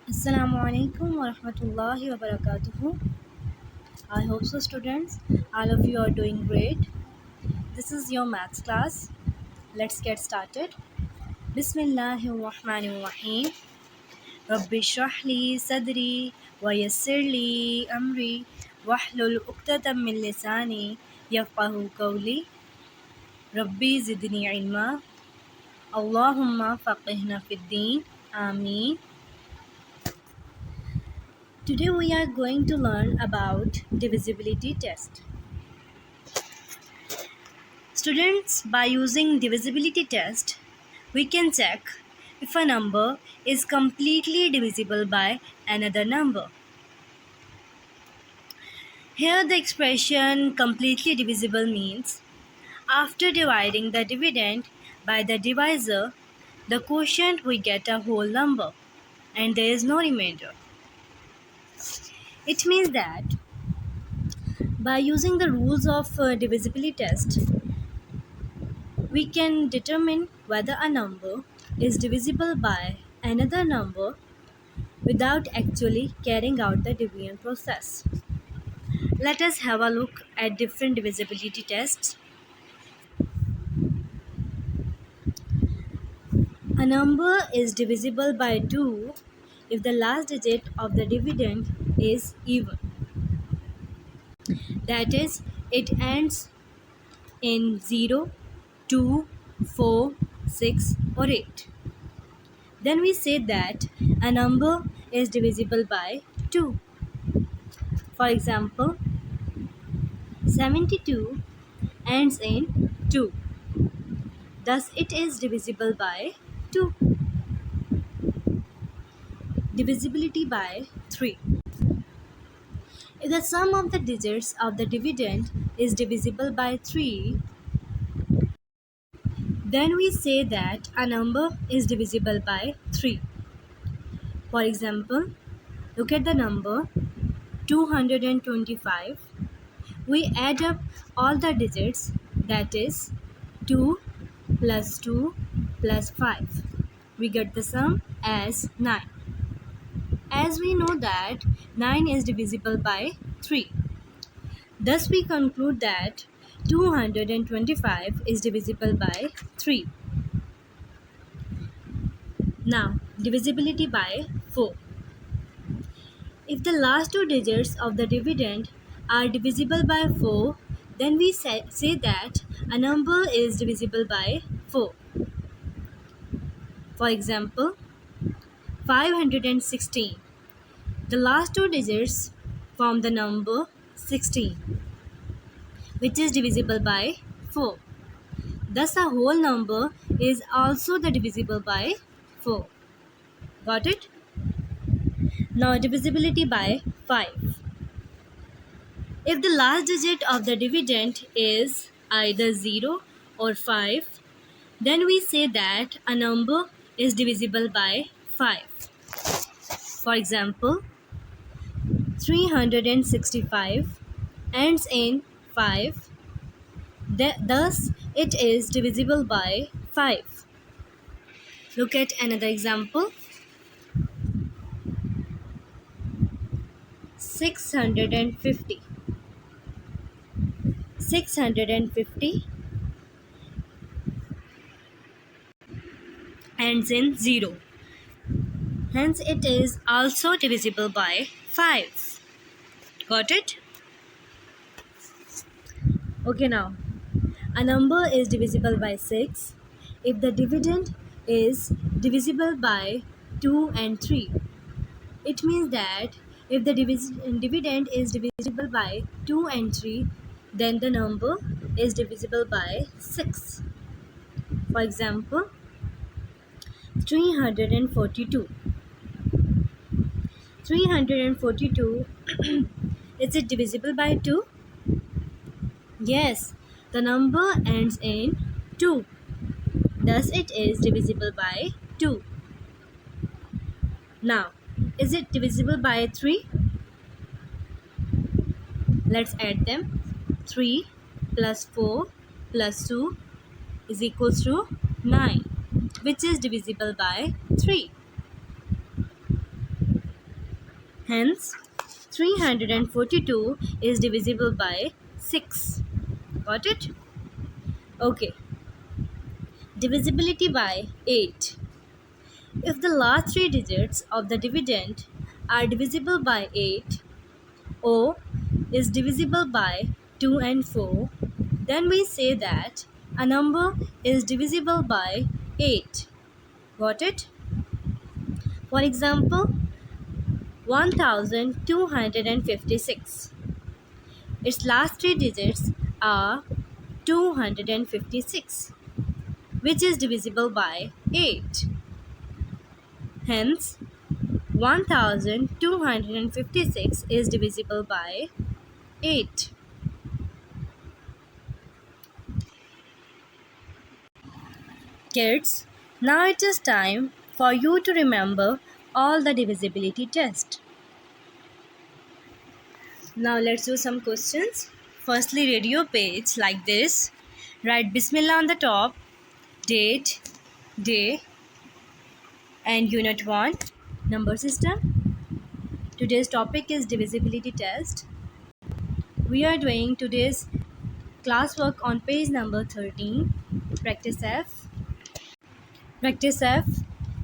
Assalamu alaikum wa rahmatullahi wa barakatuhu. I hope so, students. All of you are doing great. This is your maths class. Let's get started. Bismillahir Rahmanir Rahim. Rabbi shrah li sadri wa yassir li amri wahlul uqdatam min lisani yafqahu qawli. Rabbi zidni ilma. Allahumma faqihna fid din. Ameen. Today we are going to learn about divisibility test. Students, by using divisibility test, we can check if a number is completely divisible by another number. Here the expression completely divisible means after dividing the dividend by the divisor, the quotient we get a whole number and there is no remainder. It means that by using the rules of divisibility test, we can determine whether a number is divisible by another number without actually carrying out the division process. Let us have a look at different divisibility tests. A number is divisible by 2 if the last digit of the dividend is even. That is, it ends in 0, 2, 4, 6 or 8. Then we say that a number is divisible by 2. For example, 72 ends in 2. Thus it is divisible by 2. Divisibility by 3. If the sum of the digits of the dividend is divisible by 3, then we say that a number is divisible by 3. For example, look at the number 225. We add up all the digits, that is 2 plus 2 plus 5. We get the sum as 9. As we know that 9 is divisible by 3. Thus we conclude that 225 is divisible by 3. Now, divisibility by 4. If the last two digits of the dividend are divisible by 4, then we say that a number is divisible by 4. For example, 516. The last two digits form the number 16, which is divisible by 4. Thus, a whole number is also the divisible by 4. Got it? Now, divisibility by 5. If the last digit of the dividend is either 0 or 5, then we say that a number is divisible by 5. For example, 365 ends in 5. Thus, it is divisible by 5. Look at another example. 650. 650 ends in 0. Hence, it is also divisible by 5. Got it? Okay, now, a number is divisible by 6 if the dividend is divisible by 2 and 3. It means that if the dividend is divisible by 2 and 3, then the number is divisible by 6. For example, 342. 342, is it divisible by 2? Yes, the number ends in 2. Thus it is divisible by 2. Now, is it divisible by 3? Let's add them. 3 plus 4 plus 2 is equals to 9, which is divisible by 3. Hence, 342 is divisible by 6. Got it? Okay. Divisibility by 8. If the last three digits of the dividend are divisible by 8, or is divisible by 2 and 4, then we say that a number is divisible by 8. Got it? For example, 1256. Its last three digits are 256, which is divisible by 8. Hence, 1256 is divisible by 8. Kids, now it is time for you to remember all the divisibility tests. Now let's do some questions. Firstly, read your page like this. Write Bismillah on the top, date, day, and unit 1, number system. Today's topic is divisibility test. We are doing today's classwork on page number 13, practice F. Practice F.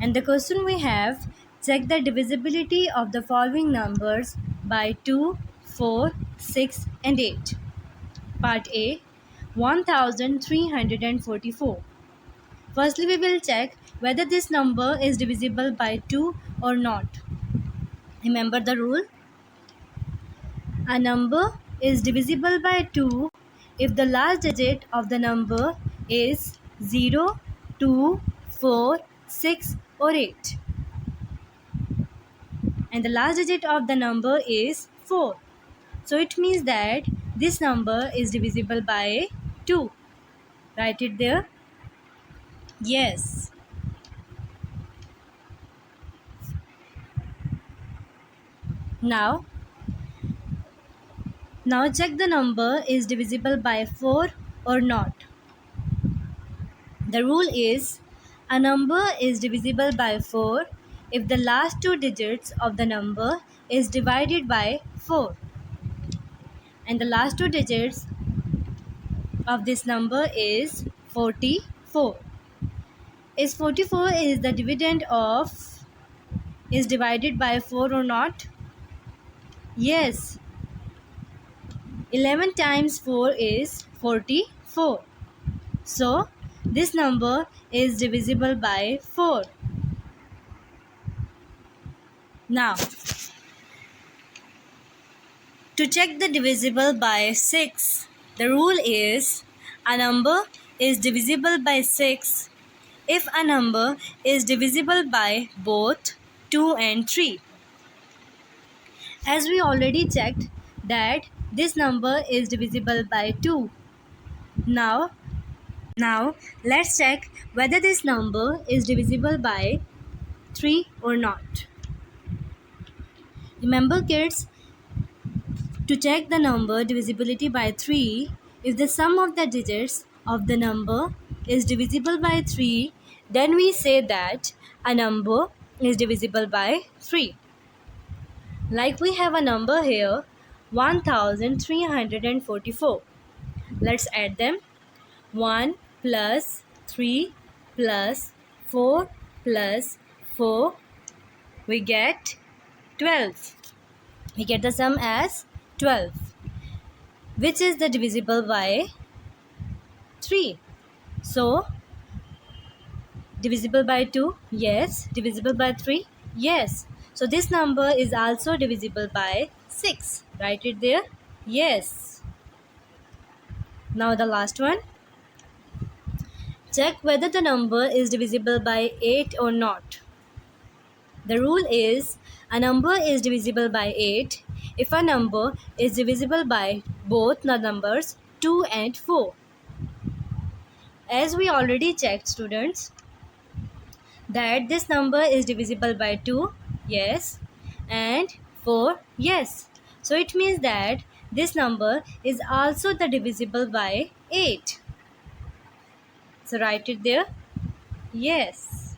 And the question we have, check the divisibility of the following numbers by 2, 4, 6 and 8. Part A, 1344. Firstly, we will check whether this number is divisible by 2 or not. Remember the rule? A number is divisible by 2 if the last digit of the number is 0, 2, 4, 6 or 8. And the last digit of the number is 4. So it means that this number is divisible by 2. Write it there. Yes. Now check the number is divisible by 4 or not. The rule is a number is divisible by 4 if the last two digits of the number is divided by 4. And the last two digits of this number is 44. Is 44 is the dividend of is divided by 4 or not? Yes. 11 times 4 is 44. So, this number is divisible by 4. Now, to check the divisible by 6, the rule is a number is divisible by 6 if a number is divisible by both 2 and 3. As we already checked that this number is divisible by 2. Now let's check whether this number is divisible by 3 or not. Remember kids, to check the number divisibility by 3, if the sum of the digits of the number is divisible by 3, then we say that a number is divisible by 3. Like we have a number here, 1344. Let's add them. 1 plus 3 plus 4 plus 4, we get 12. We get the sum as 12, which is the divisible by 3. So, divisible by 2? Yes. Divisible by 3? Yes. So, this number is also divisible by 6. Write it there. Yes. Now, the last one. Check whether the number is divisible by 8 or not. The rule is a number is divisible by 8 if a number is divisible by both the numbers 2 and 4. As we already checked, students, that this number is divisible by 2, yes, and 4, yes. So it means that this number is also the divisible by 8. So write it there. Yes.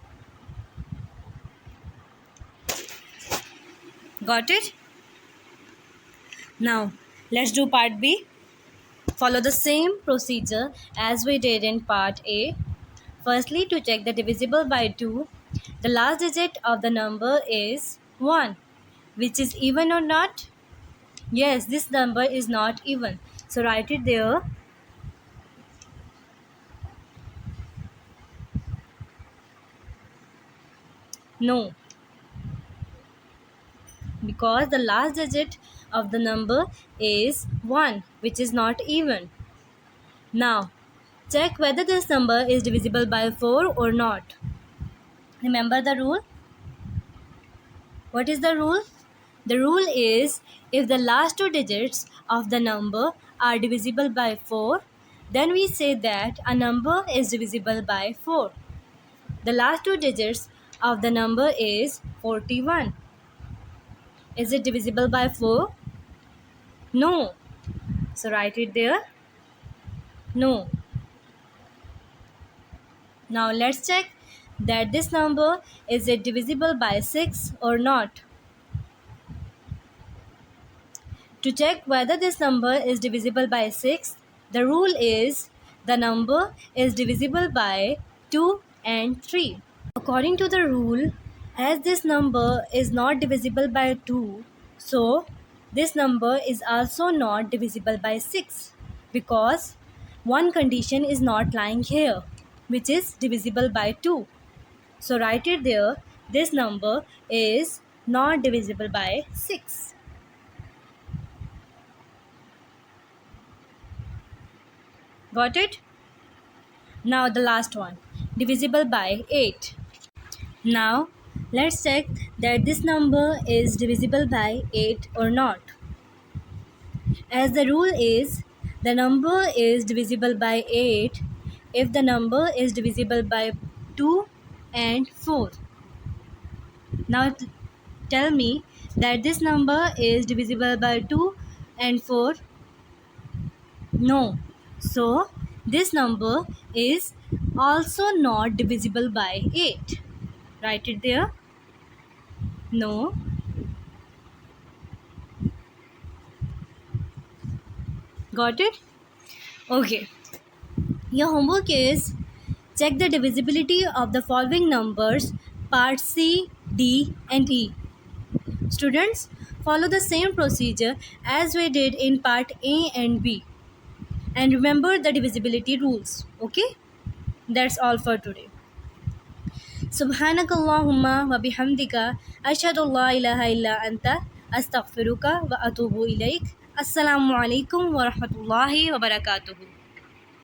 Got it? Now, let's do part B. Follow the same procedure as we did in part A. Firstly, to check the divisible by 2, the last digit of the number is 1, which is even or not? Yes, this number is not even. So write it there. No, because the last digit of the number is 1, which is not even. Now, check whether this number is divisible by 4 or not. Remember the rule? What is the rule? The rule is if the last two digits of the number are divisible by 4, then we say that a number is divisible by 4. The last two digits of the number is 41. Is it divisible by 4? No. So write it there. No. Now let's check that this number is it divisible by 6 or not. To check whether this number is divisible by 6, the rule is the number is divisible by 2 and 3. According to the rule, as this number is not divisible by 2, so this number is also not divisible by 6 because one condition is not lying here, which is divisible by 2. So write it there, this number is not divisible by 6. Got it? Now the last one, divisible by 8. Now let's check that this number is divisible by 8 or not. As the rule is, the number is divisible by 8 if the number is divisible by 2 and 4. Now tell me that this number is divisible by 2 and 4. No. So this number is also not divisible by 8. Write it there. No. Got it? Okay. Your homework is check the divisibility of the following numbers, part C, D and E. Students, follow the same procedure as we did in part A and B. And remember the divisibility rules. Okay? That's all for today. Subhanakallahumma wa bihamdika ashhadu an la ilaha illa anta astaghfiruka wa atubu ilaik. Assalamu alaikum wa rahmatullahi wa barakatuhu.